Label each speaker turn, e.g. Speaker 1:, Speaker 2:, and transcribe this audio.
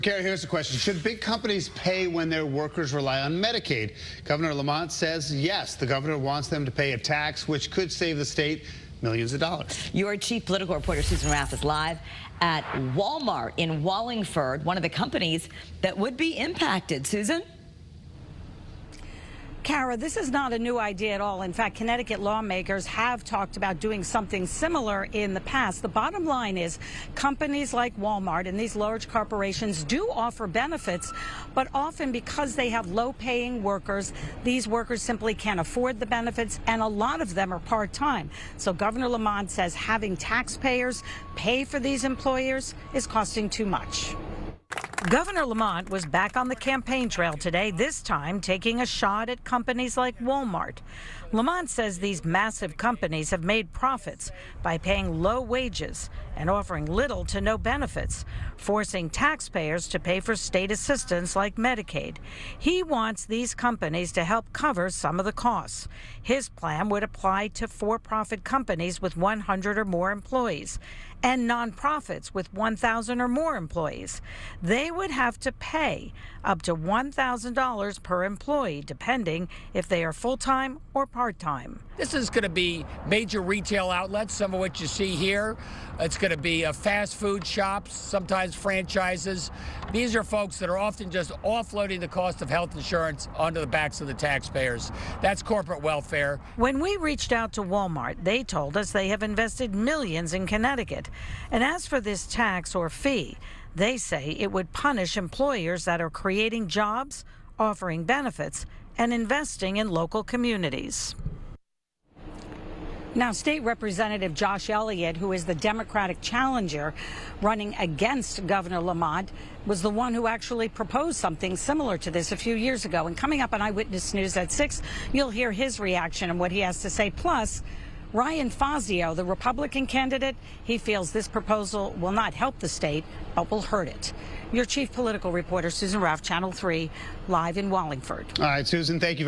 Speaker 1: Carrie, here's the question. Should big companies pay when their workers rely on Medicaid? Governor Lamont says yes. The governor wants them to pay a tax, which could save the state millions of dollars.
Speaker 2: Your chief political reporter, Susan Raff, is live at Walmart in Wallingford, one of the companies that would be impacted. Susan?
Speaker 3: Kara, this is not a new idea at all. In fact, Connecticut lawmakers have talked about doing something similar in the past. The bottom line is companies like Walmart and these large corporations do offer benefits, but often because they have low-paying workers, these workers simply can't afford the benefits, and a lot of them are part-time. So Governor Lamont says having taxpayers pay for these employers is costing too much. Governor Lamont was back on the campaign trail today, this time taking a shot at companies like Walmart. Lamont says these massive companies have made profits by paying low wages and offering little to no benefits, forcing taxpayers to pay for state assistance like Medicaid. He wants these companies to help cover some of the costs. His plan would apply to for-profit companies with 100 or more employees and nonprofits with 1,000 or more employees. They would have to pay up to $1,000 per employee, depending if they are full-time or part-time.
Speaker 4: This is going to be major retail outlets, some of which you see here. It's going to be fast food shops, sometimes franchises. These are folks that are often just offloading the cost of health insurance onto the backs of the taxpayers. That's corporate welfare.
Speaker 3: When we reached out to Walmart, they told us they have invested millions in Connecticut. And as for this tax or fee, they say it would punish employers that are creating jobs, offering benefits, and investing in local communities. Now, State Representative Josh Elliott, who is the Democratic challenger running against Governor Lamont, was the one who actually proposed something similar to this a few years ago. And coming up on Eyewitness News at 6, you'll hear his reaction and what he has to say. Plus, Ryan Fazio, the Republican candidate, he feels this proposal will not help the state, but will hurt it. Your chief political reporter, Susan Raff, Channel 3, live in Wallingford.
Speaker 1: All right, Susan, thank you.